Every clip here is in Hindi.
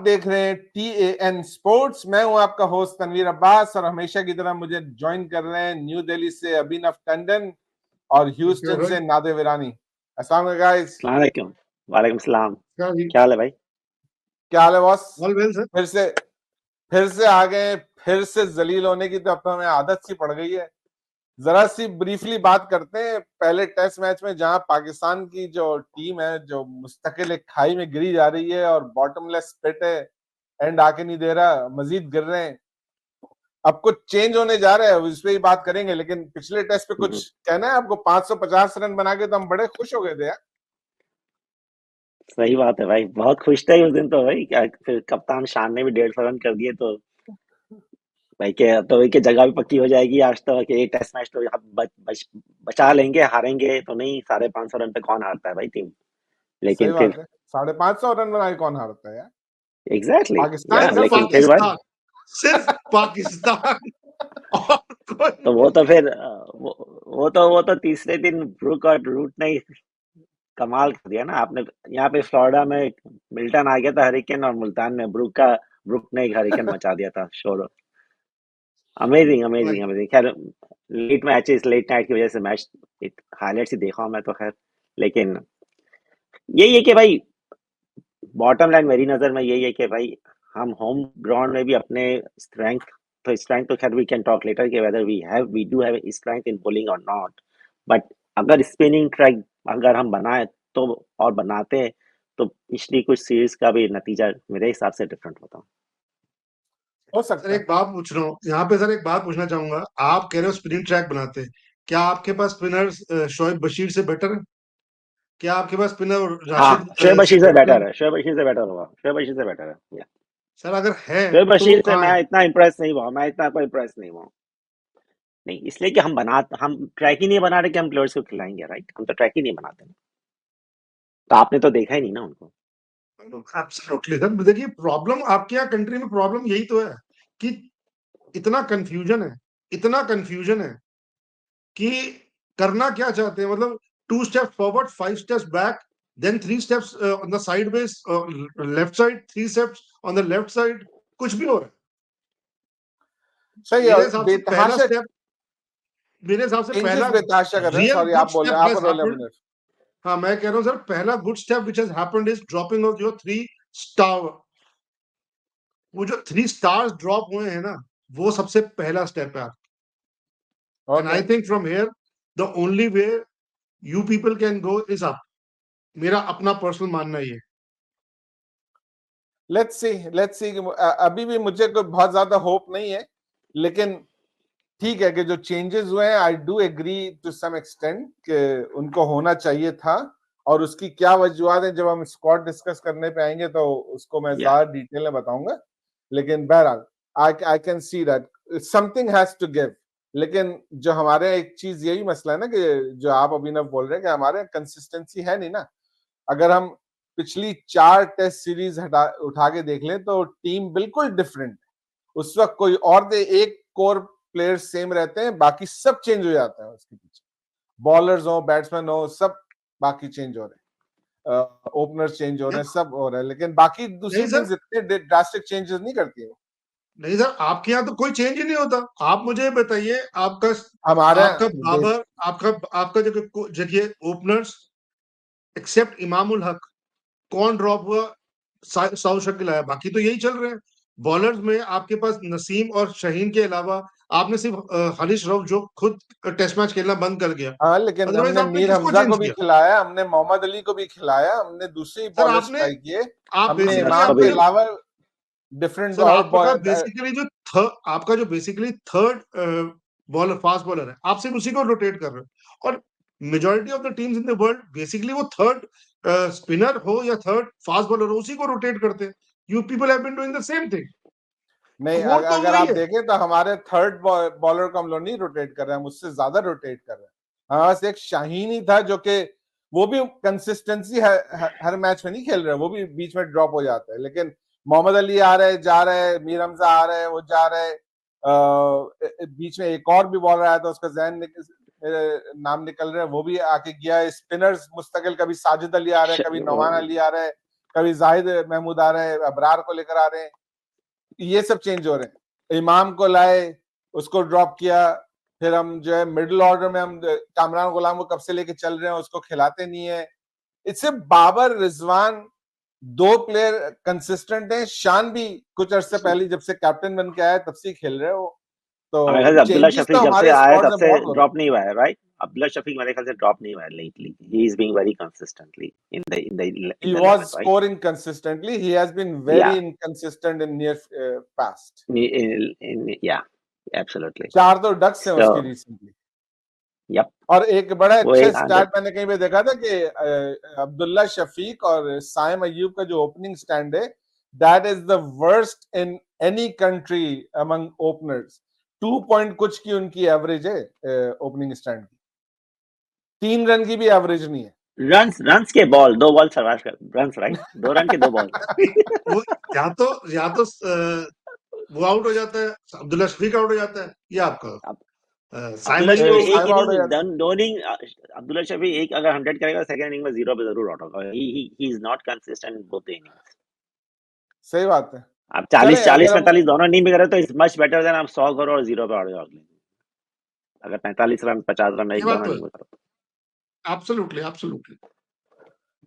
देख रहे हैं TAN स्पोर्ट्स। मैं हूं आपका होस्ट तनवीर अब्बास और हमेशा की तरह मुझे ज्वाइन कर रहे हैं न्यू दिल्ली से अभिनव टंडन और ह्यूस्टन से नादिर वीरानी। अस्सलाम वालेकुम गाइस। अस्सलाम वालेकुम। वालेकुम सलाम। क्या क्या हाल है भाई? हाल है बॉस? All well sir. फिर से आ गए, फिर से जलील होने की तो अब तो हमें आदत सी पड़ गई है। जरा सी ब्रीफली बात करते हैं पहले टेस्ट मैच में, जहां पाकिस्तान की जो टीम है जो मुस्तकिल एक खाई में गिरी जा रही है और बॉटमलेस पिट है, एंड आके नहीं दे रहा, मजीद गिर रहे हैं। अब कुछ चेंज होने जा रहा है, उस पर ही बात करेंगे। लेकिन पिछले टेस्ट पे कुछ कहना है आपको? 550 रन बना के तो हम बड़े खुश हो गए थे यार। सही बात है भाई, बहुत खुश थे उस दिन तो भाई। क्या फिर कप्तान शान ने भी 150 रन कर दिए तो भाई के तो भाई की जगह भी पक्की हो जाएगी। आज तो कि एक टेस्ट मैच तो हम बचा लेंगे, हारेंगे तो नहीं। 550 रन पे कौन हारता है भाई टीम? सही लेकिन बात फिर है, 550 रन बना के कौन हारता है यार? एग्जैक्टली पाकिस्तान सिर्फ लेकिन फिर भाई पाकिस्तान, सिर्फ पाकिस्तान और कोई तो वो तो फिर वो तो तीसरे दिन ब्रुक और रूट ने कमाल कर दिया ना। आपने यहाँ पे फ्लोरिडा में मिल्टन आ गया था हरिकेन, और मुल्तान में ब्रुक ने एक हरिकेन मचा दिया था शोर। Amazing amazing amazing. खैर लेट नाइट की वजह से मैच हाईलाइट्स ही देखा हूं मैं तो। खैर लेकिन यही है कि भाई बॉटम लाइन मेरी नजर में यही है कि भाई हम होम ग्राउंड में भी अपने स्ट्रेंथ तो खैर वी कैन टॉक लेटर कि whether we do have strength in bowling और नॉट। बट अगर स्पिनिंग ट्रैक अगर हम बनाए तो और बनाते हैं तो पिछली कुछ सीरीज का भी नतीजा मेरे हिसाब से डिफरेंट होता। हो सर सकता है। एक बात पूछ रहा हूँ यहाँ पे। सर एक बात पूछना चाहूंगा, आप कह रहे हो स्पिनिंग ट्रैक बनाते हैं, क्या आपके पास स्पिनर्स शोएब बशीर से बेटर है? क्या आपके पास स्पिनर हाँ, राशिद शोएब से बशीर से बेटर है? बेटर है। शोएब बशीर से बेटर होगा। शोएब बशीर से बेटर है। सर अगर है शोएब तो वो बशीर से कहाँ है? मैं इतना इम्प्रेस नहीं हुआ। नहीं, इसलिए कि हम ट्रैक ही नहीं बना रहे कि हम प्लेयर्स को खिलाएंगे। राइट, हम तो ट्रैक ही नहीं बनाते ना। तो आपने तो देखा ही नहीं ना उनको। Absolutely sir. देखिए प्रॉब्लम आपके यहाँ कंट्री में प्रॉब्लम यही तो है कि इतना कंफ्यूजन है कि करना क्या चाहते हैं। मतलब 2 steps forward, 5 steps back, then 3 steps on the side base left side, 3 steps on the left side, कुछ भी हो रहा है। सही मेरे है, हिसाब से पहला बेतहाशा स्टेप, मेरे हिसाब से चेंजेस पहला बेतहाशा कर रहे हैं। रियल सॉरी, गुड आप बोल रहे स्टेप हैं, आप हैज बोल रहे हैपेंड। हैं। हाँ मैं कह रहा हूँ सर, पहला good step which has happened is dropping of your 3 star. वो जो 3 स्टार्स ड्रॉप हुए हैं ना, वो सबसे पहला स्टेप है। And okay, I think from here the only way you people can go is up. मेरा अपना पर्सनल मानना ये है। Let's see. अभी भी मुझे कोई बहुत ज्यादा होप नहीं है, लेकिन ठीक है कि जो चेंजेस हुए हैं, I do agree to some extent कि उनको होना चाहिए था। और उसकी क्या वजूहत है, जब हम स्क्वाड डिस्कस करने पे आएंगे तो उसको मैं या ज्यादा डिटेल में बताऊंगा। लेकिन बहरहाल I can see that something has to give. लेकिन जो हमारे एक चीज यही मसला है ना, कि जो आप अभिनव बोल रहे हैं कि हमारे कंसिस्टेंसी है नहीं ना। अगर हम पिछली 4 टेस्ट सीरीज उठा के देख लें तो टीम बिल्कुल डिफरेंट। उस वक्त कोई और एक कोर प्लेयर सेम रहते हैं, बाकी सब चेंज हो जाता है उसके पीछे। बॉलर्स हो, बैट्समैन हो, सब बाकी चेंज हो रहे हैं, ओपनर्स चेंज हो रहे हैं, सब हो रहा है। लेकिन बाकी दूसरी नहीं सर, टीम्स इतने ड्रास्टिक चेंजेस नहीं करती है। नहीं सर, आपके यहाँ तो कोई चेंज ही नहीं होता। आप मुझे बताइए, आपका हमारा आपका बाबर, आपका आपका जगह ओपनर्स एक्सेप्ट इमाम उल हक, कौन ड्रॉप हुआ? साउथ शकील आया, बाकी तो यही चल रहे हैं। बॉलर्स में आपके पास नसीम और शहीन के अलावा आपने सिर्फ हरीश राव जो खुद टेस्ट मैच खेलना बंद कर गया। हाँ, लेकिन अदरवाइज हमने आपने मीर किसको हमजा को चेंज भी किया? खिलाया, हमने मोहम्मद अली को भी खिलाया, हमने दूसरे सर बॉलर्स आपने, ट्राई किए। आप हमने बेसिकली इमाम के आपका जो, अलावा डिफरेंट सर और आपका बेसिकली जो आपका जो basically third bowler, fast bowler है, आप सिर्फ उसी को रोटेट कर रहे हो। और majority of the teams in the world basically वो थर्ड स्पिनर हो या थर्ड फास्ट बॉलर हो, उसी को रोटेट करते हैं। You people have been doing the same thing. नहीं, कोर तो अगर वही आप है। देखें तो हमारे थर्ड बॉलर को हम लोग नहीं रोटेट कर रहे हैं, हम उससे ज्यादा रोटेट कर रहे हैं। हमारे पास एक शाहीन ही था जो कि वो भी कंसिस्टेंसी हर मैच में नहीं खेल रहे, वो भी बीच में ड्रॉप हो जाता है। लेकिन मोहम्मद अली आ रहे, जा रहे, मीर हमजा आ रहे, वो जा रहे। बीच में एक और भी बॉलर आया था, उसका नाम निकल रहा है, वो भी आके गया। स्पिनर्स मुस्तकिल, कभी साजिद अली आ रहे, कभी नौमान अली आ रहे, कभी जाहिद महमूद आ रहे हैं, अबरार को लेकर आ रहे हैं, ये सब चेंज हो रहे हैं। इमाम को लाए, उसको ड्रॉप किया, फिर हम जो है मिडिल ऑर्डर में हम कामरान गुलाम को कब से लेके चल रहे हैं, उसको खिलाते नहीं है। इससे बाबर रिजवान 2 प्लेयर कंसिस्टेंट हैं। शान भी कुछ अरसे पहले जब से कैप्टन बन के आया तब से खेल रहे हो, मेरे ख्याल से तो अब्दुल्ला चेंजेस शफीक तो जब से हमारे आया स्क्वाड तब में से बहुत हो रहे हैं। ड्रॉप नहीं हुआ है, राइट? अब्दुल्ला शफीक मेरे ख्याल से ड्रॉप नहीं हुआ है lately. He is being very consistently in the He 11, was right? scoring consistently. He has been very Yeah. inconsistent in near past. Yeah, absolutely. 4 तो डक्स हैं So, उसकी रिसेंटली। yep. और एक बड़ा वो अच्छा एक स्टैट मैंने कहीं पे देखा था कि अब्दुल्ला शफीक और साइम अयूब का जो ओपनिंग स्टैंड है, that is the worst in any country among openers. 2 point कुछ की उनकी एवरेज है ओपनिंग स्टैंड की, 3 रन की भी एवरेज नहीं है। रन्स के बॉल 2 बॉल सर्वाइव कर, रन्स राइट, 2 रन के 2 बॉल। वो या तो वो आउट हो जाता है, अब्दुल्ला शफीक आउट हो जाता है, या आपका साइम अब्दुल्ला अयूब शफीक आउट एक साइम आउट हो इनिंग जाता है। दो इनिंग अब्दुल्ला शफीक एक अगर 100 करेगा सेकंड इनिंग में 0 पे जरूर आउट होगा। He is not consistent in both innings. सही बात है। आप चले 40 40 अगर हम 45 दोनों इनिंग में करे तो इज मच बेटर देन आप 100 करो और 0 पे आउट जाओ अगले। अगर 45 रन 50 रन ये एक बात दोनों तो इनिंग में करो। एब्सोल्युटली।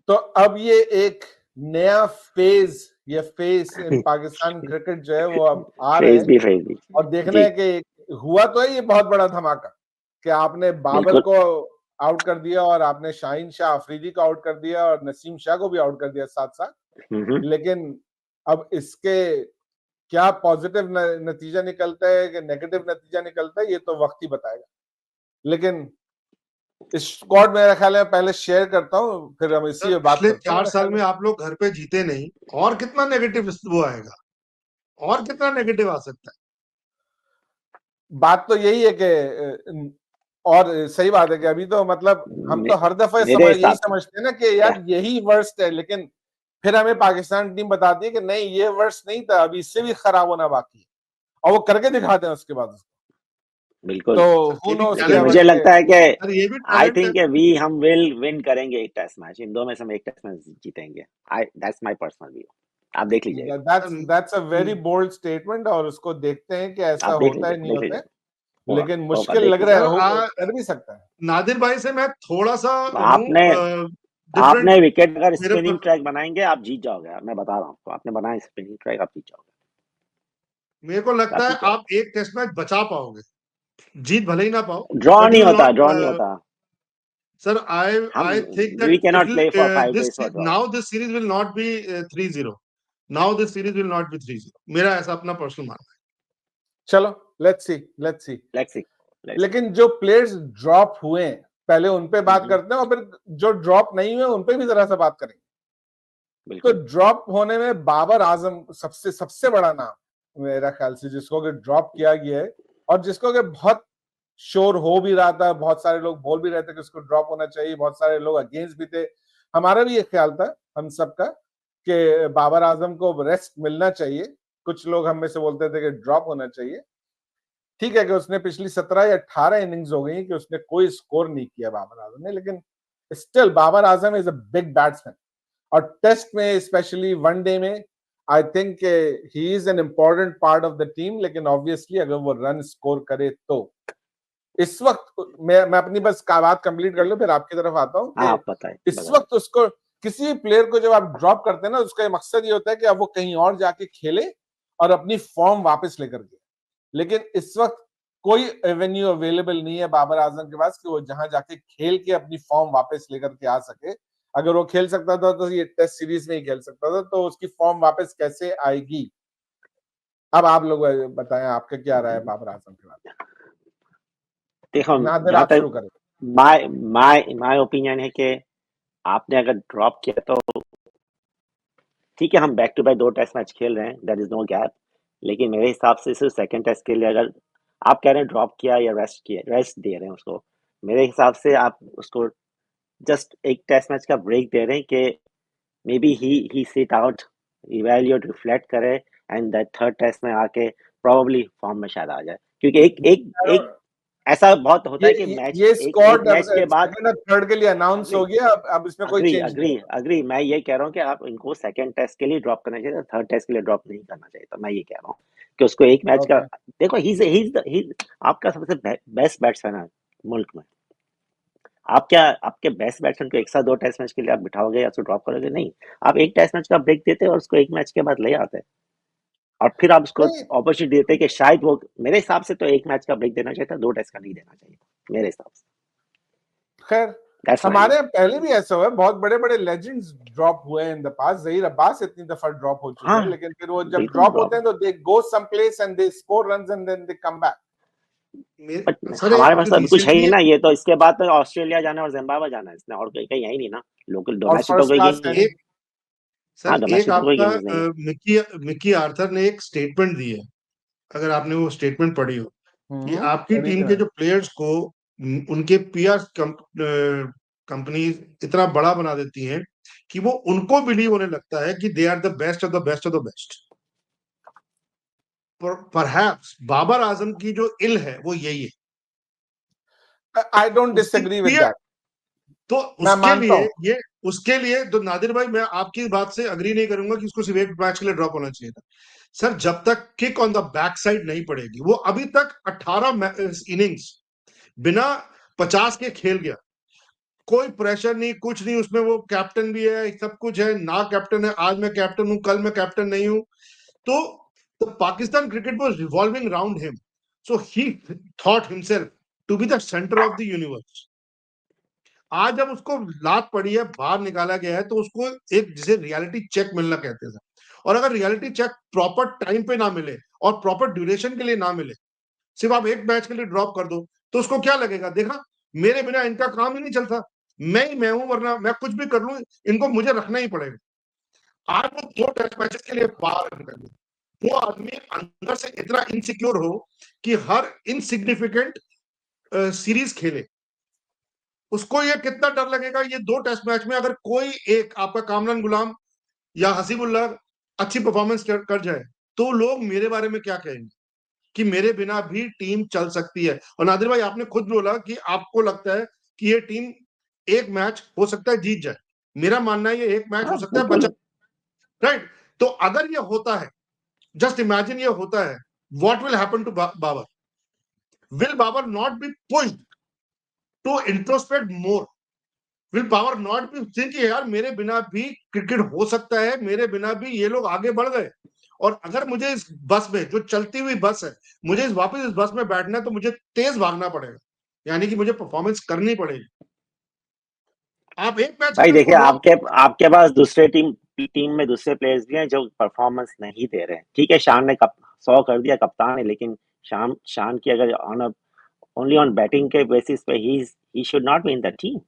तो अब ये एक नया फेज इन पाकिस्तान क्रिकेट जो है वो अब आ रहे हैं, फेज भी और देखना जी है कि हुआ तो है ये बहुत बड़ा धमाका कि आपने बाबर बिल्कुल। को आउट कर दिया और आपने शाहीन शाह अफरीदी को आउट कर दिया और नसीम शाह को भी आउट कर दिया साथ साथ। लेकिन अब इसके क्या पॉजिटिव नतीजा निकलता है कि नेगेटिव नतीजा निकलता है, ये तो वक्त ही बताएगा। लेकिन इस स्क्वाड मेरा ख्याल है पहले शेयर करता हूँ, फिर हम इसी में बात पिछले करते हैं। 4 मेरे साल ख्याल में आप लोग घर पे जीते नहीं, और कितना नेगेटिव वो आएगा, और कितना नेगेटिव आ सकता है। बात तो यही है कि और सही बात है कि अभी तो मतलब हम तो हर दफा मेरे यही हिसाब से समझते हैं ना कि यार यही वर्स्ट है, लेकिन फिर हमें पाकिस्तान टीम बताती है कि नहीं ये वर्स्ट नहीं था, अभी इससे भी खराब होना बाकी है, और वो करके दिखाते हैं उसके बाद। बिल्कुल। तो ये हु भी नोस लेकिन क्या टैलेंट मुझे है, लगता है कि और ये भी आई टैलेंट है। थिंक हम विल विन करेंगे एक टेस्ट मैच। इन दो में से हम एक टेस्ट मैच जीतेंगे। That's my personal view. आप देख लीजिएगा। That's a very bold statement, और उसको देखते हैं कि ऐसा आप देख होता है लीजिए नहीं होता है, होगा लेकिन होगा मुश्किल देख लग रहा लीजिए। है, सर कर भी सकता है। नादिर भाई से मैं थोड़ा सा आपने डिफरेंट विकेट अगर मेरे स्पिनिंग ट्रैक बनाएंगे आप जीत जाओगे। मैं बता रहा हूँ आपको, आपने बनाया स्पिनिंग ट्रैक, आप जीत जाओगे। मेरे को लगता आप है जीत जाओगे। आप एक टेस्ट मैच बचा पाओगे, जीत भले ही ना पाओ, ड्रॉ बट नहीं यू विल होता, ड्रॉ नहीं नॉट। होता। सर हम I think we that can it not play for 5 this days for draw. Now this series will not be 3-0। Now this series will not be 3-0, मेरा ऐसा अपना पर्सनल मानना है। चलो लेट्स सी। Let's see. लेकिन जो प्लेयर्स ड्रॉप हुए हैं पहले उन पे बात करते हैं, और फिर जो ड्रॉप नहीं हुए उन पे भी जरा सा बात करेंगे। तो ड्रॉप होने में बाबर आजम सबसे बड़ा नाम मेरा ख्याल से, जिसको कि ड्रॉप किया गया है, और जिसको कि बहुत शोर हो भी रहा था, बहुत सारे लोग बोल भी रहे थे कि उसको ड्रॉप होना चाहिए, बहुत सारे लोग अगेंस्ट भी थे। हमारा भी ये ख्याल था हम सबका कि बाबर आजम को रेस्ट मिलना चाहिए। कुछ लोग हम में से बोलते थे कि ड्रॉप होना चाहिए। ठीक है कि उसने पिछली 17 या 18 इनिंग्स हो गई कि उसने कोई स्कोर नहीं किया बाबर आजम ने, लेकिन still Babar Azam is a big batsman, और टेस्ट में स्पेशली वनडे में I think he is an important part of the team. लेकिन ऑब्वियसली अगर वो रन स्कोर करे तो इस वक्त मैं अपनी बस बात कंप्लीट कर लूं, फिर आपकी तरफ आता हूं कि इस वक्त उसको किसी भी प्लेयर को जब आप ड्रॉप करते हैं ना, उसका मकसद ये होता है कि अब वो कहीं और जाके खेले और अपनी फॉर्म वापस लेकर के। लेकिन इस वक्त कोई एवेन्यू अवेलेबल नहीं है बाबर आजम के पास कि वो जहां जाके खेल के अपनी फॉर्म वापस लेकर के आ सके। अगर वो खेल सकता था तो ये टेस्ट सीरीज में ही खेल सकता था, तो उसकी फॉर्म वापस कैसे आएगी? अब आप लोग बताएं, आपका क्या राय है बाबर आजम के बारे में? देखो, नादिर जहां आप शुरू तक करें। माय ओपिनियन है कि आपने अगर ड्रॉप किया तो ठीक है, हम back to back 2 test match खेल रहे हैं, देयर इज नो गैप। लेकिन मेरे हिसाब से सिर्फ सेकंड टेस्ट के लिए अगर आप कह रहे हैं ड्रॉप किया या रेस्ट दे रहे हैं उसको, मेरे हिसाब से आप उसको जस्ट एक टेस्ट मैच का ब्रेक दे रहे हैं कि may be he sit out, evaluate, reflect करे, एंड दैट थर्ड टेस्ट में आके प्रोबेबली फॉर्म में शायद आ जाए। क्योंकि एक ऐसा बहुत होता है कि मैच ये एक स्क्वाड मैच के बाद सेकंड और थर्ड के लिए अनाउंस हो गया, अब इसमें कोई चेंज नहीं होगा। अग्री मैं ये कह रहा हूँ कि आप इनको सेकंड टेस्ट के लिए ड्रॉप करना चाहिए, थर्ड टेस्ट के लिए ड्रॉप नहीं करना चाहिए। तो मैं ये कह रहा हूँ कि उसको एक मैच का Okay. देखो, ही आपका सबसे बेस्ट बैट्समैन है मुल्क में। आप क्या आपके बेस्ट बैट्समैन को एक साथ 2 टेस्ट मैच के लिए आप बिठाओगे या उसको ड्रॉप करोगे? नहीं, आप एक टेस्ट मैच का ब्रेक देते और उसको एक मैच के बाद ले आते और फिर आप उसको नहीं, अपॉर्चुनिटी देते कि शायद वो, मेरे हिसाब से तो एक मैच का ब्रेक देना चाहिए था, 2 टेस्ट का नहीं देना चाहिए मेरे हिसाब से। खैर That's my हमारे view. यहाँ पहले भी ऐसा हुआ है, बहुत बड़े बड़े लेजेंड्स ड्रॉप हुए हैं in the past. Zaheer Abbas इतनी दफा ड्रॉप हो चुके हैं, हाँ, लेकिन फिर वो जब बिल्कुल ड्रॉप ड्रॉप होते हैं तो they go some place and they score runs and then they come back. But sir हमारे पास जो तो अभी कुछ है ही रिसेंटली ना, ये तो इसके बाद तो ऑस्ट्रेलिया जाना और जिम्बाब्वे जाना है इसने, और कहीं कहीं है ही नहीं ना, लोकल और डोमेस्टिक तो फर्स्ट कोई क्लास गेम है नहीं है। नहीं। एक हाँ, सर एक डोमेस्टिक तो कोई आपका गेम्स नहीं है। मिकी आर्थर ने एक स्टेटमेंट दी है, अगर आपने वो स्टेटमेंट पढ़ी हो, कि आपकी बड़ी टीम है। के जो प्लेयर्स को उनके पीआर कंपनी इतना बड़ा बना देती हैं कि वो उनको बिलीव होने लगता है कि they are the best of the best of the best. Perhaps Babar Azam की जो इल है वो यही है, आई डोंट उसकी डिसएग्री विद पीआर। दैट, तो मैं उसके मानता लिए हूं। ये उसके लिए तो नादिर भाई, मैं आपकी बात से अग्री नहीं करूंगा कि उसको सिर्फ एक मैच के लिए ड्रॉप होना चाहिए था। सर जब तक kick on the back side नहीं पड़ेगी, वो अभी तक 18 इनिंग्स बिना 50 के खेल गया, कोई प्रेशर नहीं, कुछ नहीं, उसमें वो कैप्टन भी है, सब कुछ है ना, कैप्टन है, आज मैं कैप्टन हूं, कल मैं कैप्टन नहीं हूं। तो Pakistan cricket was revolving round him, so he thought himself to be the centre of the universe. आज जब उसको लात पड़ी है, बाहर निकाला गया है, तो उसको एक जिसे रियलिटी चेक मिलना कहते थे, और अगर रियलिटी चेक प्रॉपर टाइम पे ना मिले और प्रॉपर ड्यूरेशन के लिए ना मिले, सिर्फ आप एक मैच के लिए ड्रॉप कर दो, तो उसको क्या लगेगा, देखा मेरे बिना इनका काम ही नहीं चलता, मैं ही मैं हूं, वरना मैं कुछ भी कर लूं इनको मुझे रखना ही पड़ेगा। आज वो 2 टेस्ट मैचेस के लिए बाहर निकल गए। वो आदमी अंदर से इतना इनसिक्योर हो कि हर इनसिग्निफिकेंट सीरीज खेले, उसको ये कितना डर लगेगा, ये 2 टेस्ट मैच में अगर कोई एक आपका कामरान गुलाम या हसीबुल्लाह अच्छी परफॉर्मेंस कर जाए, तो लोग मेरे बारे में क्या कहेंगे कि मेरे बिना भी टीम चल सकती है। और नादिर भाई आपने खुद बोला कि आपको लगता है कि ये टीम एक मैच हो सकता है जीत जाए, मेरा मानना है ये एक मैच हाँ, हो सकता है बचा, बिल्कुल। राइट। तो अगर ये होता है, जस्ट इमेजिन ये होता है, what will happen to Babar? Will Babar not be pushed to introspect more? Will power not be think यार मेरे बिना भी क्रिकेट हो सकता है, मेरे बिना भी ये लोग आगे बढ़ गए, और अगर मुझे इस बस में, जो चलती हुई बस है, मुझे वापस इस बस में बैठना है, तो मुझे तेज भागना पड़ेगा, यानी कि मुझे परफॉर्मेंस करनी पड़ेगी। आप एक मैच के भाई लिए उसको देखिए, ड्रॉप, आपके पास दूसरे टीम में दूसरे प्लेयर्स भी हैं जो परफॉर्मेंस नहीं दे रहे हैं। ठीक है, शान ने 100 कर दिया, कप्तान है, लेकिन शान की अगर ऑन ओनली ऑन बैटिंग के बेसिस पे ही should not be in the team.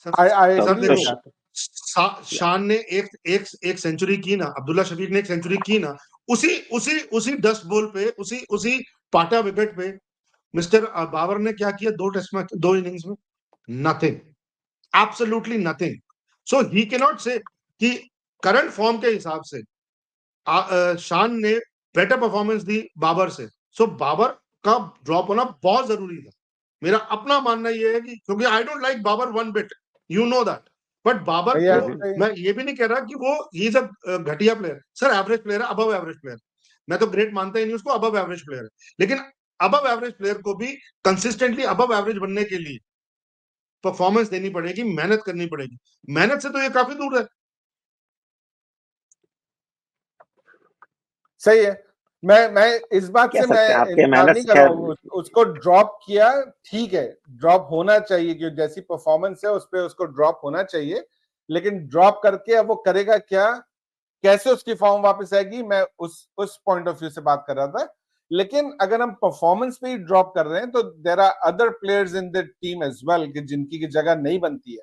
I तो सर एग्री तो विद देखो, दैट। शान ने एक सेंचुरी की ना, अब्दुल्ला शफीक ने एक सेंचुरी की ना, उसी उसी उसी डस्ट बॉल पे, उसी उसी पाटा विकेट पे मिस्टर बाबर ने क्या किया 2 टेस्ट मैच 2 इनिंग्स में? Nothing, absolutely nothing. So he can not say कि करंट फॉर्म के हिसाब से शान ने बेटर परफॉर्मेंस दी बाबर से, सो बाबर का ड्रॉप होना बहुत जरूरी था। मेरा अपना मानना यह है कि क्योंकि I don't like Babar one bit, you know that, but Babar भैया को हम्म, मैं ये भी नहीं कह रहा कि वो ही इज अ घटिया प्लेयर, सर एवरेज प्लेयर है, अबव एवरेज प्लेयर। मैं तो ग्रेट मानता ही नहीं उसको, अबव एवरेज प्लेयर है, लेकिन अबव एवरेज प्लेयर को भी कंसिस्टेंटली अबव एवरेज बनने के लिए परफॉर्मेंस देनी पड़ेगी, मेहनत करनी पड़ेगी। मेहनत से तो ये काफी दूर है। सही है। मैं इस बात कह से मैं सकते हैं आपके इनकार मेहनत नहीं से कर रहा खैर। हूँ। उसको ड्रॉप किया, ठीक है, ड्रॉप होना चाहिए, क्योंकि जैसी परफॉर्मेंस है उस पर उसको ड्रॉप होना चाहिए। लेकिन ड्रॉप करके अब वो करेगा क्या, कैसे उसकी फॉर्म वापस आएगी, मैं उस पॉइंट ऑफ व्यू से बात कर रहा था। लेकिन अगर हम परफॉर्मेंस पे ही ड्रॉप कर रहे हैं, तो there are other players in the team as well कि जिनकी की जगह नहीं बनती है।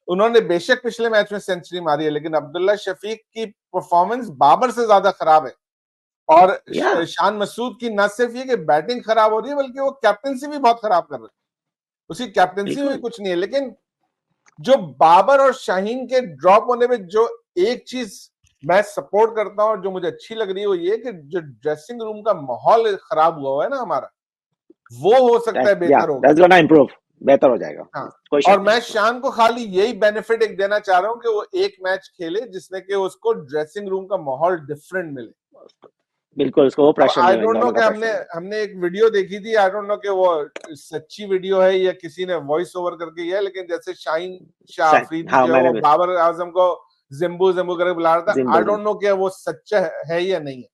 उन्होंने बेशक पिछले मैच में सेंचुरी मारी है, लेकिन अब्दुल्ला शफीक की परफॉर्मेंस बाबर से ज्यादा खराब है। और या शान मसूद की न सिर्फ ये कि बैटिंग खराब हो रही है, बल्कि वो कैप्टनसी भी बहुत खराब कर रहे हैं। उसकी कैप्टनसी में भी बिल्कुल। कुछ नहीं है। लेकिन जो बाबर और शाहीन के ड्रॉप होने में जो एक चीज मैं सपोर्ट करता हूं और जो मुझे अच्छी लग रही है, वो ये कि जो ड्रेसिंग रूम का माहौल खराब हुआ है ना हमारा, वो हो सकता है बेहतर होगा। दैट्स गोना इंप्रूव, बेहतर हो जाएगा। हाँ, कोई शक और नहीं मैं इसमें। शान को खाली यही बेनिफिट एक देना चाह रहा हूँ कि वो एक मैच खेले जिसमें कि उसको ड्रेसिंग रूम का माहौल डिफरेंट मिले। बिल्कुल, उसको वो अब प्रेशर आई नहीं, डोंट नो इंग्लैंड कि का हमने प्रेशर नहीं। हमने एक वीडियो देखी थी, आई डोंट नो कि वो सच्ची वीडियो है या किसी ने वॉइस ओवर करके है, लेकिन जैसे शाहीन शाह अफरीदी हाँ, जो है मैंने वो भी बाबर आजम को जिम्बू जिम्बू करके बुला रहा था। आई जिम्बल डोंट नो कि वो सच्चा है या नहीं है,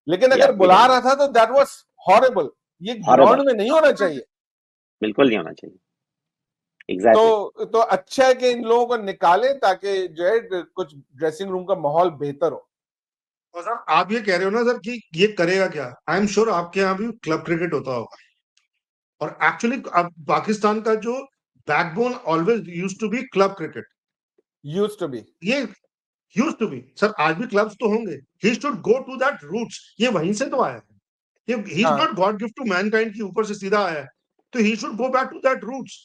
लेकिन या अगर वी बुला डोंट रहा था तो दैट वाज हॉरिबल। ये हॉरिबल, ग्राउंड में नहीं होना चाहिए। बिल्कुल नहीं होना चाहिए। एग्जैक्टली तो अच्छा है कि इन लोगों को निकालें ताकि जो है कुछ ड्रेसिंग रूम का माहौल बेहतर हो। और सर आप ये कह रहे हो ना सर कि ये करेगा क्या, आई एम श्योर आपके यहाँ भी क्लब क्रिकेट होता होगा, और एक्चुअली अब पाकिस्तान का जो backbone always used to be club cricket. Used to be, ये यूज्ड टू बी सर, आज भी क्लब्स तो होंगे, he should go to that roots, ये वहीं से तो आया है, ये ही इज हाँ not God gift to mankind की ऊपर से सीधा आया है, तो he should go back to that roots,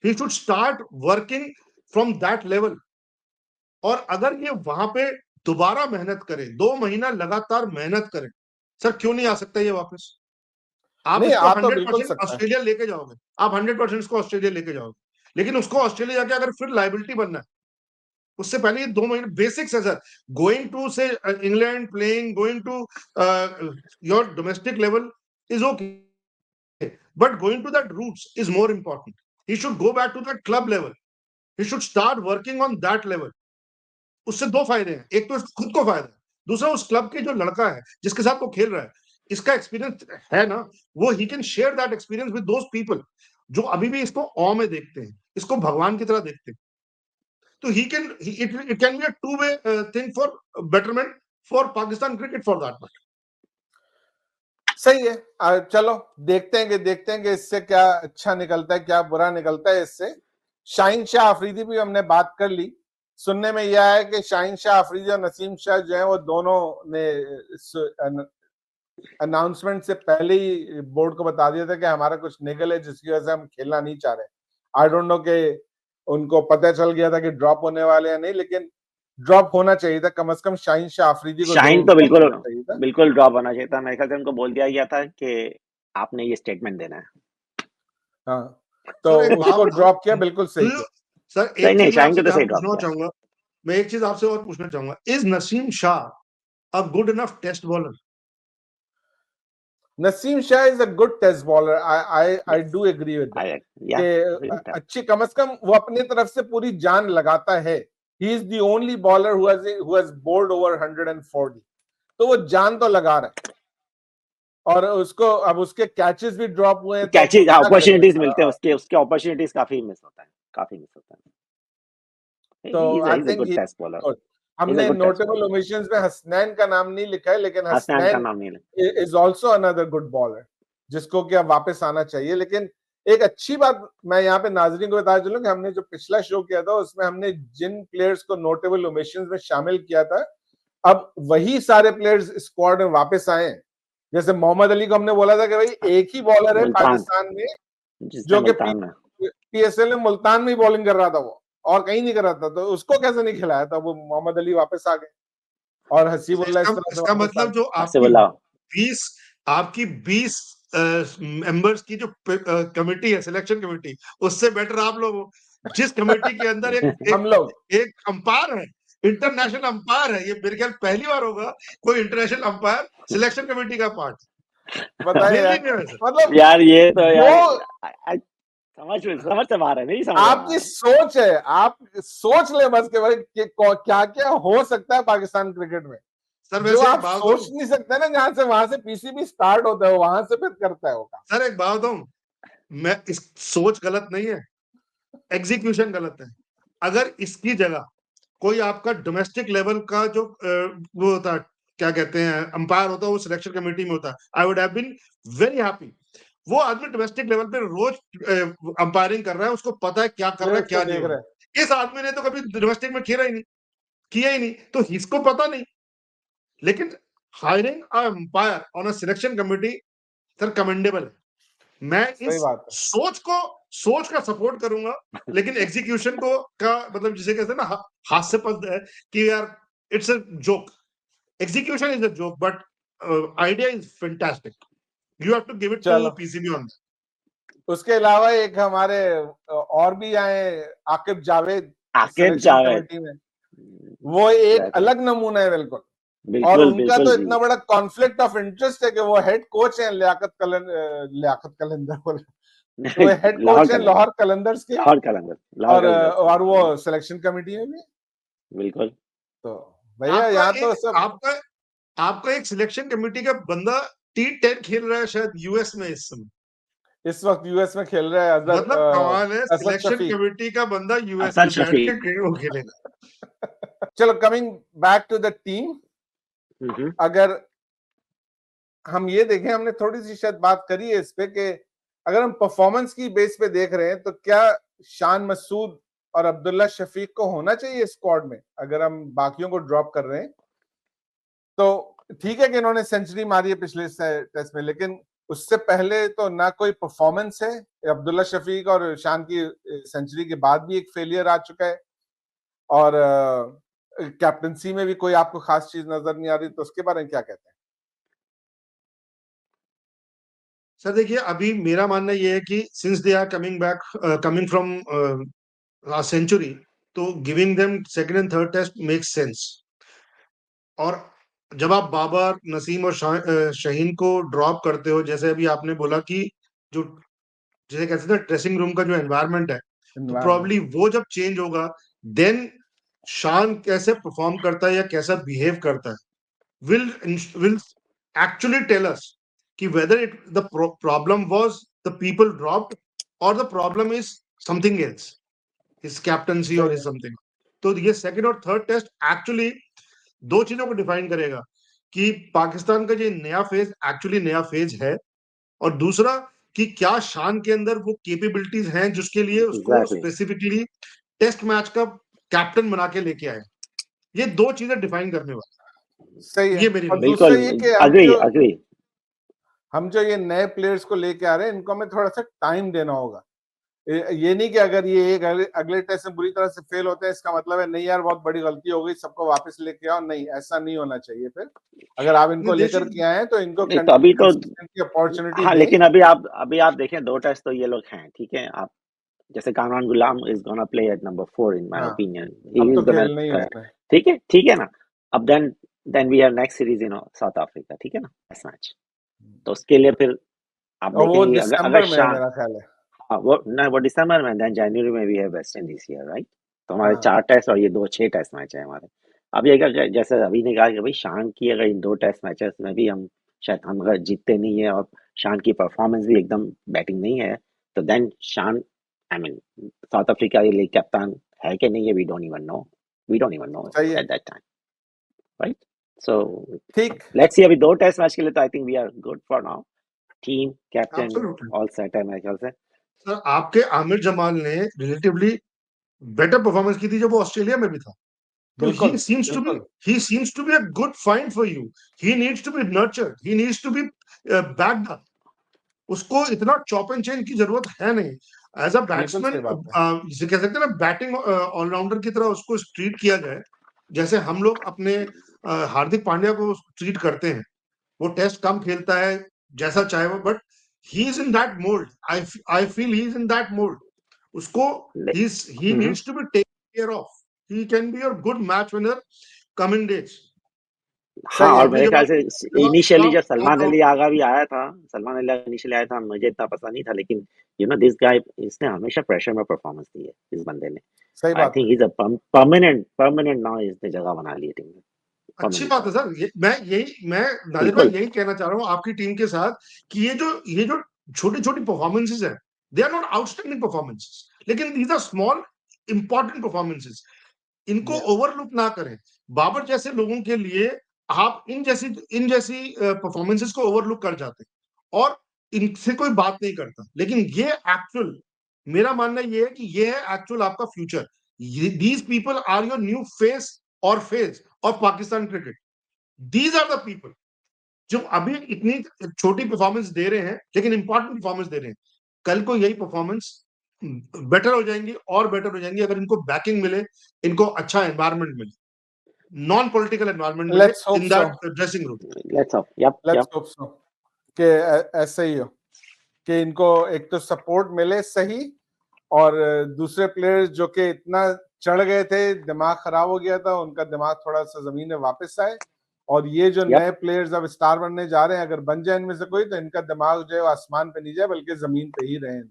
he should start working from that level. और अगर ये वहां पे दोबारा मेहनत करे, 2 महीना लगातार मेहनत करे, सर क्यों नहीं आ सकता ये वापस? आप नहीं, इसको आ तो बिल्कुल 100% सकता है। ऑस्ट्रेलिया लेके जाओगे, आप 100% इसको ऑस्ट्रेलिया लेके जाओगे, लेकिन उसको ऑस्ट्रेलिया जाके अगर फिर लाइबिलिटी बनना है, उससे पहले ये 2 महीने बेसिक्स है sir. Going to say England playing, going to your domestic level is okay, but going to that roots is more important. He should go back to that club level. He should start working on that level. उससे 2 फायदे हैं, एक तो खुद को फायदा है, दूसरा उस क्लब के जो लड़का है जिसके साथ वो खेल रहा है, इसका एक्सपीरियंस है ना, वो he can share that experience with those people जो अभी भी इसको ऑ में देखते हैं, इसको भगवान की तरह देखते हैं। तो he can, it can be a two way thing for betterment for Pakistan cricket for that matter. सही है। चलो देखते हैं कि इससे क्या अच्छा निकलता है, क्या बुरा निकलता है इससे। शाहीन शाह अफरीदी भी हमने बात कर ली। सुनने में यह है कि शाहीन शाह अफरीदी और नसीम शाह जो है वो दोनों ने अनाउंसमेंट से पहले ही बोर्ड को बता दिया था कि हमारा कुछ निगल है जिसकी वजह से हम खेलना नहीं चाह रहे। आई डोंट नो कि उनको पता चल गया था कि ड्रॉप होने वाले या नहीं, लेकिन ड्रॉप होना चाहिए था, कम से कम शाहीन शाह अफरीदी को शाहीन जरूर तो ड्रॉप बिल्कुल होना चाहिए था। बिल्कुल ड्रॉप होना चाहिए था। मेरे ख्याल से उनको बोल दिया गया था कि आपने ये स्टेटमेंट देना है। हाँ, तो सर एक बात उसको बताओ, ड्रॉप किया, बिल्कुल सही किया। सर सही एक नहीं, चीज मैं शाहीन आपसे को तो यहाँ सही ड्रॉप पूछना किया। चाहूंगा, मैं एक चीज आपसे और पूछना चाहूंगा, is Naseem Shah a good enough test bowler? Naseem Shah is a good test bowler, I do agree with that या कि अच्छी, कम से कम वो अपनी तरफ से पूरी जान लगाता है। ही is the only bowler who has bowled over 140, तो वो जान तो लगा रहा है। और उसको अब उसके कैचेस भी ड्रॉप हुए हैं, तो अब वो कैचेज, क्या अपॉर्चुनिटीज मिलते हैं, करेगा? उसके अपॉर्चुनिटीज काफी मिस होता है, काफी मिस होता है। तो he I is a think good test bowler, हमने he is a good test notable bowler. Omissions में हसनैन का नाम नहीं लिखा है, लेकिन हसनैन का हसनैन नाम नहीं ले। Is also another good bowler जिसको कि अब वापस आना चाहिए। लेकिन एक अच्छी बात मैं यहाँ पे नाजरीन को बता चलूं कि हमने जो पिछला शो किया था उसमें हमने जिन प्लेयर्स को नोटेबल ओमिशंस में शामिल किया था, अब वही सारे प्लेयर्स स्क्वाड में वापस आए हैं। जैसे मोहम्मद अली को हमने बोला था कि भाई एक ही बॉलर है मुल्तान, पाकिस्तान में जिसने जो कि मुल्तान में पीएसएल में मुल्तान में ही बॉलिंग कर रहा था, वो और कहीं नहीं कर रहा था, तो उसको कैसे नहीं खिलाया था? वो मोहम्मद अली वापस आ गए और हसीबुल्लाह इस तरह से इसका वापस आ मतलब गए। जो हसीबुल्लाह 20 मेंबर्स की जो कमेटी है, सिलेक्शन कमेटी, उससे बेटर आप लोग हो, जिस कमेटी के अंदर हम लोग एक अंपायर है, इंटरनेशनल अंपायर है। ये मेरे ख्याल पहली बार होगा कोई इंटरनेशनल अंपायर सिलेक्शन कमेटी का पार्ट। बताइए यार, अमेजिंग है सर। मतलब यार ये तो यार वो समझ से बाहर है, नहीं समझ में आ आपकी रहा। सोच है, आप सोच ले बस के भाई क्या क्या हो सकता है पाकिस्तान क्रिकेट में, सर जो वैसे एक आप बात सोच बताऊं, नहीं सकते ना, जहां से वहां से पीसीबी स्टार्ट होता है वहां से फिर करता है वो काम। सर एक बात बताऊं, मैं इस सोच गलत नहीं है, एग्जीक्यूशन गलत है। अगर इसकी जगह कोई आपका डोमेस्टिक लेवल का जो वो होता है, क्या कहते हैं, अंपायर होता है, वो सिलेक्शन कमेटी में होता है, I would have been very happy. वो आदमी डोमेस्टिक लेवल पे रोज अंपायरिंग कर रहा है, उसको पता है क्या कर रहा है, प्लेयर्स को क्या नहीं देख हो रहे रहा है। इस आदमी ने तो कभी डोमेस्टिक में किया ही नहीं, तो इसको पता नहीं। लेकिन hiring umpire on a selection committee sir commendable है। मैं सही इस बात है। सोच का सपोर्ट करूंगा, लेकिन एग्जीक्यूशन को का मतलब जिसे कहते हैं ना, हास्यास्पद है कि यार it's a joke, execution is a joke, but idea is fantastic. You have to give it to चलो PCB on that. उसके अलावा एक हमारे और भी आए आकिब जावेद आकिब सिलेक्शन जावेद कमेटी में, वो एक Exactly. अलग नमूना है बिल्कुल। और बिल्कुल उनका बिल्कुल तो जी इतना बड़ा कॉन्फ्लिक्ट ऑफ इंटरेस्ट है कि वो हेड कोच हैं लियाकत कलंदर बोल, वो हेड कोच हैं लाहौर कलंदर्स के, लाहौर कलंदर और वो सिलेक्शन कमेटी में भी। बिल्कुल। तो भैया यहाँ तो सब आपका एक सिलेक्शन कमेटी का बंदा T10 खेल रहा है शायद यूएस में इस समय, इस वक्त यूएस में खेल रहा है। मतलब कमाल है, असद सिलेक्शन शफीक। कमेटी का बंदा यूएस असद में बैठ शफीक। के वो खेलेगा। चलो coming back to the team, अगर हम ये देखें, हमने थोड़ी सी शायद बात करी है इस पे कि अगर हम परफॉर्मेंस की बेस पे देख रहे हैं तो क्या शान मसूद और अब्दुल्ला शफीक को होना चाहिए स्क्वाड में? अगर हम बाकियों को ड्रॉप कर रहे हैं तो ठीक है कि इन्होंने सेंचुरी मारी है पिछले टेस्ट में, लेकिन उससे पहले तो ना कोई परफॉर्मेंस है। अब्दुल्ला शफीक और शान की सेंचुरी के बाद भी एक फेलियर आ चुका है, और कैप्टनसी में भी कोई आपको खास चीज नजर नहीं आ रही, तो उसके बारे में क्या कहते हैं? सर देखिए, अभी मेरा मानना ये है कि since they are coming from century, तो giving them second and third test makes sense. और जब आप बाबर, नसीम और शहीन को ड्रॉप करते हो, जैसे अभी आपने बोला कि जो जैसे कहते हैं ड्रेसिंग रूम का जो एनवायरनमेंट है, तो प्रॉब्ली वो जब चेंज होगा, देन शान कैसे परफॉर्म करता है या कैसा बिहेव करता है will actually tell us कि whether the problem was the people dropped or the problem is something else, his captaincy or his something। तो ये सेकंड और थर्ड टेस्ट एक्चुअली दो चीजों को डिफाइन करेगा कि पाकिस्तान का जो नया फेज एक्चुअली नया फेज है, और दूसरा कि क्या शान के अंदर वो कैपेबिलिटीज हैं जिसके लिए उसको स्पेसिफिकली टेस्ट मैच का कैप्टन बना के लेके आए। ये दो चीजें डिफाइन करने वाली। सही है। ये मेरी और दूसरा ये कि अग्री हम जो ये नए प्लेयर्स को लेके आ रहे हैं, इनको हमें थोड़ा सा टाइम देना होगा। ये नहीं कि अगर ये एक अगले टेस्ट में बुरी तरह से फेल होते हैं इसका मतलब है नहीं यार बहुत बड़ी गलती हो गई, सबको वापस लेके आओ। नहीं, ऐसा नहीं होना चाहिए। फिर अगर आप इनको लेकर के आए हैं तो इनको अभी तो अपॉर्चुनिटी हाँ, दें। लेकिन अभी आप देखें, दो टेस्ट तो ये लोग हैं, ठीक है। आप जैसे Kamran Ghulam is gonna play at number 4 in my opinion, he is gonna, ठीक है ना। अब then we have next series in South Africa, ठीक है ना, टेस्ट मैच। तो उसके लिए फिर आप देखेंगे अगर मेरा ख्याल है वो दिसंबर में, देन जनवरी में we have West Indies here, right. तो हमारे 4 टेस्ट और ये 6 टेस्ट मैच है हमारे। अब ये अगर जैसे अभी ने कहा कि भाई शान की अगर इन 2 टेस्ट मैचेस में भी हम अगर जीतते नहीं है और शान की परफॉर्मेंस भी एकदम बैटिंग नहीं है, तो देन शान, आई मीन साउथ अफ्रीका के लिए कप्तान है कि नहीं है, we don't even know at that time, right. So ठीक, लेट्स सी। अभी 2 टेस्ट मैच के लिए तो I think we are good for now. Team captain all set है मेरे ख्याल से। सर आपके आमिर जमाल ने रिलेटिवली बेटर परफॉर्मेंस की थी जब वो ऑस्ट्रेलिया में भी था। तो he seems to be a good find for you. He needs to be nurtured. He needs to be backed up. उसको इतना चॉप एंड चेंज की जरूरत है नहीं। एज अ बैट्समैन जिसे कह सकते हैं ना, बैटिंग ऑलराउंडर की तरह उसको ट्रीट किया जाए, जैसे हम लोग अपने हार्दिक पांड्या को ट्रीट करते हैं। वो टेस्ट कम खेलता है जैसा चाहे वो, but he is in that mould. I feel he is in that mould. उसको he needs to be taken care of. He can be a good match winner coming days. हाँ, और मेरे ख्याल से इनिशियली जब सलमान अली आगा भी आया था, इनिशियली आया था, मुझे इतना पसंद नहीं था, लेकिन यू नो दिस गाय, इसने हमेशा प्रेशर में परफॉर्मेंस दी है इस बंदे ने। आई think he is a permanent now, इसने जगह बना ली है टीम में। अच्छी बात है सर। मैं नादिर भाई यही कहना चाह रहा हूँ आपकी टीम के साथ कि ये जो छोटी छोटी परफॉर्मेंसेस है, they are not outstanding performances, लेकिन these are small important performances. इनको ओवरलुक ना करें। बाबर जैसे लोगों के लिए आप इन जैसी परफॉर्मेंसेस को ओवरलुक कर जाते हैं और इनसे कोई बात नहीं करता, लेकिन ये एक्चुअल, मेरा मानना ये है कि ये है एक्चुअल आपका future. These people are your new face of Pakistan cricket. These are the people जो अभी इतनी छोटी परफॉर्मेंस दे रहे हैं, लेकिन इंपॉर्टेंट परफॉर्मेंस दे रहे हैं। कल को यही परफॉर्मेंस बेटर हो जाएंगी और बेटर हो जाएंगी अगर इनको बैकिंग मिले, इनको अच्छा एनवायरनमेंट मिले, नॉन पॉलिटिकल एनवायरनमेंट मिले in that dressing room. Let's hope, yup let's hope so कि ऐसे ही हो। कि इनको एक तो सपोर्ट मिले सही, और दूसरे प्लेयर्स जो कि इतना चढ़ गए थे, दिमाग खराब हो गया था, उनका दिमाग थोड़ा सा जमीन में वापस आए, और ये जो नए प्लेयर्स अब स्टार बनने जा रहे हैं, अगर बन जाए इनमें से कोई, तो इनका दिमाग जो है आसमान पे नहीं जाए बल्कि जमीन पे ही रहे।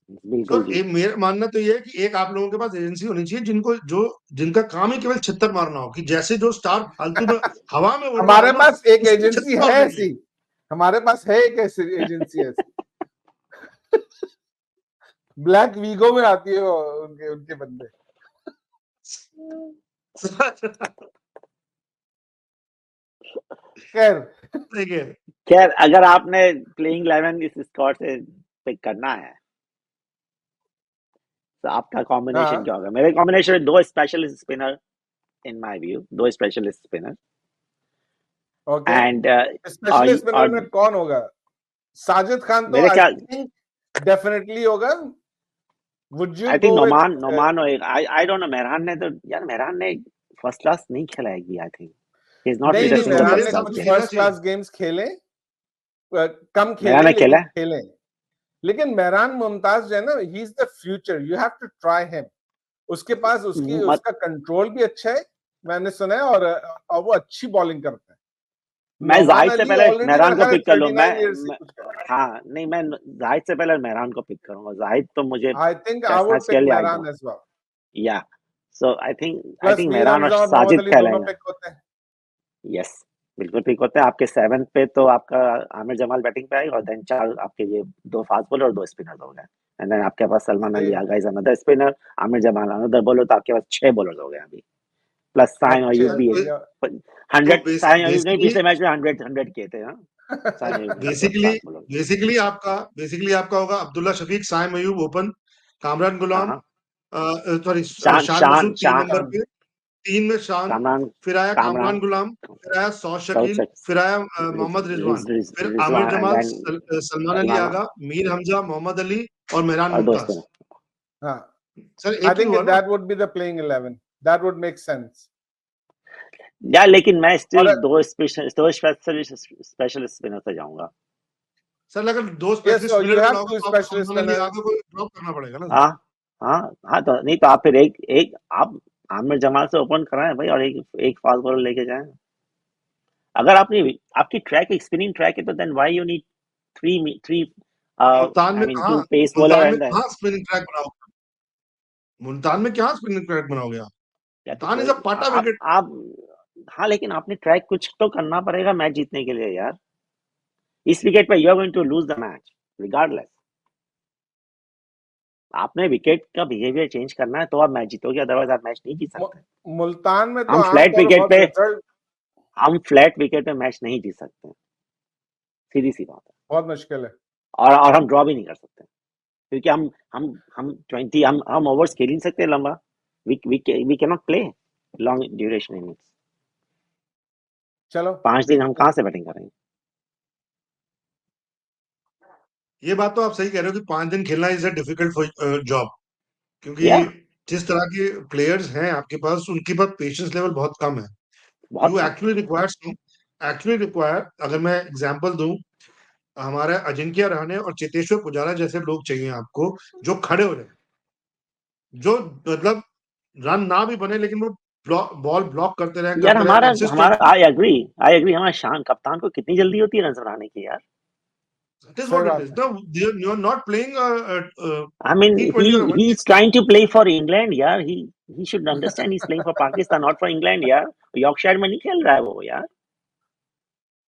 सर मेरा मानना तो ये है कि एक आप लोगों के पास एजेंसी होनी चाहिए जिनका काम ही केवल छित्तर मारना हो, कि जैसे जो स्टार फालतू में हवा में उड़ रहा हमारे हो ना, पास एक उसको एजेंसी छित्तर है मार देंगे। ऐसी, हमारे पास है एक ऐसी एजेंसी ऐसी ब्लैक वीगो में आती है उनके बंदे। खैर अगर आपने प्लेइंग 11 इस स्क्वाड से पिक करना है तो आपका कॉम्बिनेशन क्या होगा? मेरे कॉम्बिनेशन में 2 specialist spinner in my view, 2 specialist spinner. Okay, and specialist spinner में कौन होगा? साजिद खान तो आई थिंक डेफिनेटली होगा। Would you go with Noman होएगा। आई डोंट नो, मेहरान ने तो यार मेहरान ने फर्स्ट क्लास नहीं खेला है, आई थिंक ही इज नॉट नहीं, मेहरान ने कुछ फर्स्ट क्लास गेम्स खेले, कम खेले लेकिन खेले। लेकिन मेहरान मुमताज जो है ना, he is the future, you have to try him. उसके पास उसका कंट्रोल भी अच्छा है, मैंने सुना है, और वो अच्छी बॉलिंग करता है। मैं जाहिद से पहले मेहरान को पिक कर लूं। मैं नहीं, मैं जाहिद से पहले मेहरान को पिक करूंगा। जाहिद तो मुझे I think I would pick Mehran as well. या सो आई थिंक मेहरान और साजिद खेलेंगे। यस, बिल्कुल पिक होते हैं। आपके 7th पे तो आपका आमिर जमाल बैटिंग पे आएगा, और देन 4 आपके ये 2 फास्ट बॉलर और 2 स्पिनर हो गए, एंड देन आपके पास सलमान अली आ गया, is another spinner, Aamir Jamal another bowler, तो आपके पास 6 बॉलर्स हो गए अभी, प्लस साइन अयूब भी है। 100 साइन अयूब ने पिछले मैच में 100 किए थे। बेसिकली आपका होगा अब्दुल्ला शफीक, साइम अयूब ओपन, कामरान गुलाम, सॉरी शान मसूद 3 नंबर पे, 3 में शान, फिर आया कामरान गुलाम, फिर आया सौ शकील, फिर आया मोहम्मद रिजवान, फिर आमिर जमाल, सलमान अली आगा, मीर हमजा, मोहम्मद अली और Mehran Mumtaz. Sir I think that would be the playing 11, that would make sense. या लेकिन मैं स्टिल 2 स्पेशलिस्ट स्पिनर पे जाऊंगा सर। अगर 2 स्पेशलिस्ट स्पिनर बनाओगे तो सलमान अली आगा को ड्रॉप करना पड़ेगा ना। हाँ तो नहीं, तो आप फिर एक आप आमिर जमाल से ओपन कराएं भाई, और एक फास्ट बॉलर लेके जाएं। अगर आपकी ट्रैक एक स्पिनिंग ट्रैक है, तो then why you need 3 2 pace bowler and spinning track बनाओगे? मुल्तान में क्या स्पिनिंग ट्रैक बनाओगे आप? मुल्तान इज अ पाटा विकेट। आप हाँ, लेकिन आपने ट्रैक कुछ तो करना पड़ेगा मैच जीतने के लिए यार। इस विकेट पे you are going to lose the match regardless. आपने विकेट का बिहेवियर चेंज करना है तो आप मैच जीतोगे, अदरवाइज आप मैच नहीं जीत सकते। मुल्तान में तो हम फ्लैट विकेट पे मैच नहीं जीत सकते, सीधी सी बात है, बहुत मुश्किल है। और हम ड्रॉ भी नहीं कर सकते, क्योंकि हम 20 हम ओवर्स खेल नहीं सकते लंबा। We can not play long duration innings. चलो 5 दिन हम कहां से बैटिंग करेंगे? ये बात तो आप सही कह रहे हो कि 5 दिन खेलना इज अ डिफिकल्ट जॉब, क्योंकि जिस तरह के प्लेयर्स हैं आपके पास, उनके पास पेशेंस लेवल बहुत कम है। यू एक्चुअली रिक्वायर अगर मैं एग्जांपल दूं, हमारे अजिंक्य रहाणे और चेतेश्वर पुजारा जैसे लोग चाहिए आपको, जो खड़े हो रहे, जो मतलब रन ना भी बने लेकिन वो बॉल ब्लॉक करते रहे। यार हमारा आई एग्री हमारा शान कप्तान को कितनी जल्दी होती है रन बनाने की यार। That is what it is. No, you are not playing. I mean, he's trying to play for England, यार. He should understand he's playing for Pakistan, not for England, यार. यॉर्कशायर में नहीं खेल रहा है वो यार.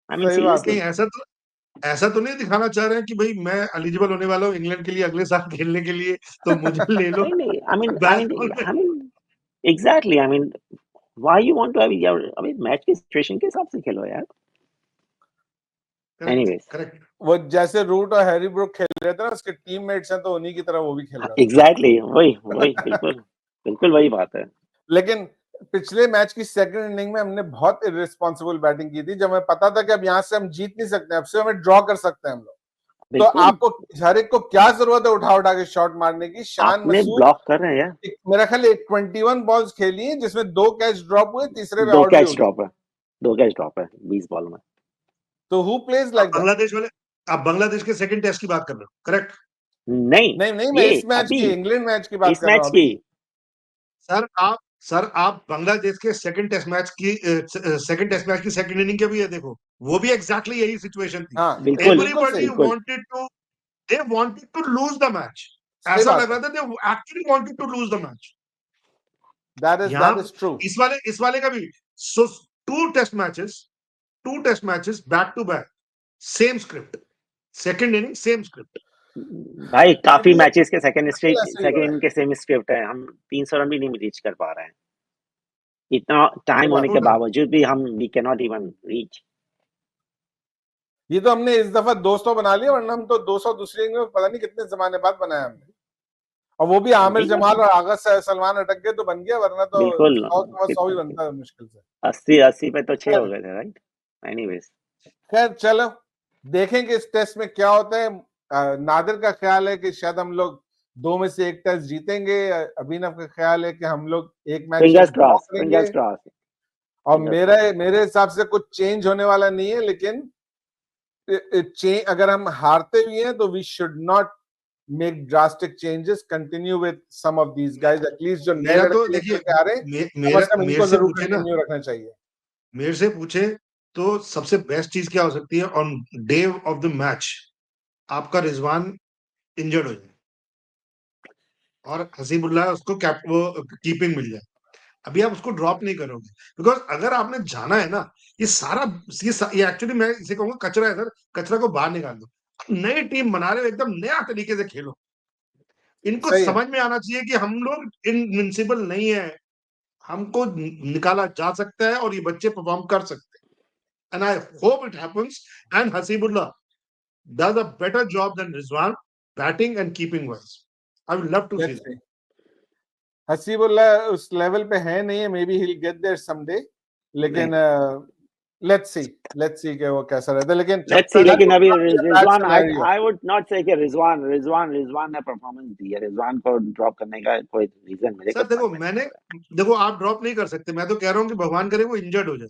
I mean, seriously. ऐसा तो नहीं दिखाना चाह रहे हैं कि भाई मैं एलिजिबल होने वाला हूँ इंग्लैंड के लिए अगले साल खेलने के लिए, तो मुझे ले लो। नहीं, I mean, exactly. I mean, why you want to have यार? अभी मैच की सिचुएशन के हिसाब से खेलो यार. Anyways. Correct. वो जैसे रूट और हैरी ब्रूक खेल रहे थे ना, उसके टीममेट्स हैं, तो उन्हीं की तरह वो भी खेल रहा है। Exactly, वही बिल्कुल वही बात है। लेकिन पिछले मैच की सेकंड इनिंग में हमने बहुत इररिस्पांसिबल बैटिंग की थी, जब हमें पता था कि अब यहाँ से हम जीत नहीं सकते, अब से हमें ड्रॉ कर सकते हैं हम लोग। तो आपको हर एक को क्या जरूरत है उठा के शॉट मारने की? शान मसूद ब्लॉक कर रहे हैं यार। मेरा ख्याल 21 बॉल्स खेली है, जिसमें 2 कैच ड्रॉप हुए, तीसरे में 2 कैच ड्रॉप है 20 बॉल में। तो हु प्लेज लाइक बांग्लादेश वाले आप बांग्लादेश के सेकंड टेस्ट की बात कर रहे हो, करेक्ट? नहीं नहीं मैं ये इस मैच अभी की, इंग्लैंड मैच की बात इस कर रहा मैच हूँ की अभी। सर आप बांग्लादेश के सेकंड टेस्ट मैच की सेकंड इनिंग के भी है, देखो वो भी एग्जैक्टली यही सिचुएशन थी। हाँ बिल्कुल बिल्कुल एवरीबॉडी सही, बिल्कुल they wanted to lose the match, सही ऐसा बात लग है, रहा था they actually wanted to lose the match. That यहाँ इज ट्रू। इस वाले का भी, so two test matches back to back, same script, second inning same script. भाई काफी बिल्कुल मैचेस के सेकंड ऐसे ही हो रहा है, सेकंड के सेम स्क्रिप्ट है, हम 300 रन भी नहीं रीच कर पा रहे हैं, इतना सही टाइम बात होने है। के बावजूद भी हम we can not even reach. ये तो हमने इस दफा 200 बना लिया, वरना हम तो 200 दूसरी इनिंग में पता नहीं कितने जमाने बाद बनाया हमने, और वो भी आमिर जमाल और आगा सलमान अटक गए तो बन गया, वरना तो बिल्कुल 100 ही बनता है मुश्किल से। 80 पे तो 6 हो खैर गए थे, राइट? एनीवेज खैर चलो देखेंगे इस टेस्ट में क्या होता है। नादिर का ख्याल है कि शायद हम लोग 2 में से 1 टेस्ट जीतेंगे, अभिनव का ख्याल है कि हम लोग एक मैच फिंगर्स ड्रॉ क्रॉस करेंगे, फिंगर्स क्रॉस और फिंगर्स क्रॉस। मेरे हिसाब से कुछ चेंज होने वाला नहीं है, लेकिन अगर हम हारते भी हैं तो we should not make drastic changes, continue with some of these guys, at least जो नए मेरा तो लड़के देखिए, निकल के आ रहे हैं कम मेरा से कम मेरे इनको से जरूर पूछे ना, कंटिन्यू रखना चाहिए। मेरे से पूछे तो सबसे बेस्ट चीज क्या हो सकती है on day of the match, आपका रिजवान इंजर्ड हो जाए और हसीबुल्लाह उसको वो कीपिंग मिल जाए। अभी आप उसको ड्रॉप नहीं करोगे, बिकॉज अगर आपने जाना है ना, ये सारा ये एक्चुअली मैं इसे कहूंगा कचरा है सर, कचरा को बाहर निकाल दो, नई टीम बना रहे हो, एकदम नया तरीके से खेलो। इनको सही है, समझ में आना चाहिए कि हम लोग इनविंसिबल नहीं है, हमको निकाला जा सकता है और ये बच्चे परफॉर्म कर सकते हैं। And I hope it happens, and Haseebullah does a better job than Rizwan batting and keeping wise. I would love to see let's that. See. Haseebullah उस लेवल पे है नहीं है, maybe he will get there someday, लेकिन लेट्स सी कि वो कैसा रहता है, लेकिन लेट्स सी। that लेकिन would अभी not be a bad Rizwan scenario। I would not say कि रिजवान ने परफॉर्मेंस दी है, रिजवान को ड्रॉप करने का कोई रीजन मेरे को सर समझ देखो में नहीं आ रहा देखो आप ड्रॉप नहीं कर सकते, मैं तो कह रहा हूँ कि भगवान करे वो इंजर्ड हो जाए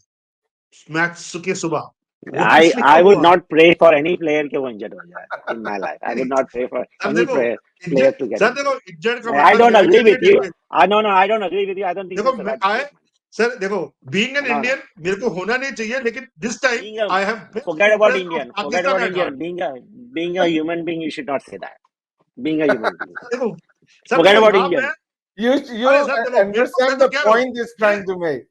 मैच की सुबह, है। वो किस लिखा आई वुड हुआ है? Not pray for any player के वो इंजर्ड हो जाए in my life. I would not pray for sir any देखो प्लेयर टू गेट देखो इंजर्ड। इंजर्ड का I मतलब don't क्या है, agree चलिए with you. ठीक है, No, I don't agree with you. I don't think देखो that's the मैं right आए statement. सर, देखो बीइंग एन No. इंडियन मेरे को होना नहीं चाहिए, लेकिन this time Being a I have best Forget about interest of Indian. Forget Pakistan about at Indian. Heart. Being a human being, you should not say that. Being a human being. देखो Forget about यहाँ पे, Indian. You अरे सर देखो मैं understand तो the कह रहा हूँ point he's कि trying to make।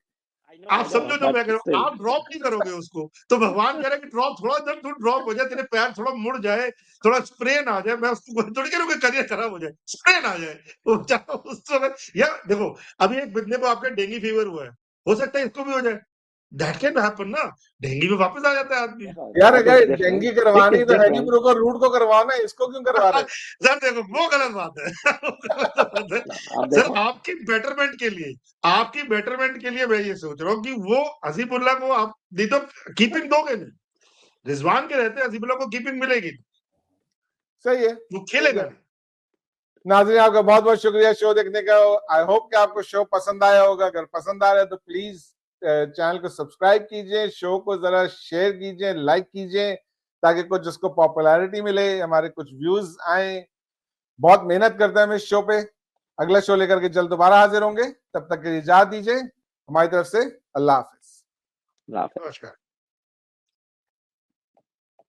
आप I know, समझो जो but मैं कह रहा still. हूँ, आप ड्रॉप नहीं करोगे उसको, तो भगवान कह रहा है कि ड्रॉप थोड़ा जब तू ड्रॉप हो जाए, तेरे पैर थोड़ा मुड़ जाए, थोड़ा स्प्रेन आ जाए, मैं उसको थोड़ी कह रहा हूँ कि करियर खराब हो जाए, स्प्रेन आ जाए वो बेचारा उस समय, या देखो अभी एक बंदे को आपका डेंगू फीवर हुआ है, हो सकता है इसको भी हो जाए, दैट कैन हैपन ना, डेंगू में वापस आ जाता है आदमी। यार That is अगर different. डेंगी Sick करवानी is है तो हैरी different. ब्रूक और रूट को करवाना है, इसको क्यों करवा रहे? सर देखो वो गलत बात है वो गलत बात है। अब सर देखो आपकी बेटरमेंट के लिए मैं ये सोच रहा हूँ कि वो हसीबुल्लाह को आप नहीं तो कीपिंग दोगे नहीं, रिजवान के रहते हसीबुल्लाह को कीपिंग मिलेगी, सही है, वो खेलेगा नहीं। नाज़रीन आपका बहुत बहुत शुक्रिया शो देखने का। आई होप कि आपको शो पसंद आया होगा, अगर पसंद आ रहा है तो प्लीज चैनल को सब्सक्राइब कीजिए, शो को जरा शेयर कीजिए, लाइक कीजिए, ताकि कुछ उसको पॉपुलैरिटी मिले, हमारे कुछ व्यूज आए। बहुत मेहनत करते हैं हम इस शो पे। अगला शो लेकर के जल्द दोबारा हाजिर होंगे, तब तक के लिए इजाजत दीजिए। हमारी तरफ से अल्लाह हाफिज। laugh. नमस्कार।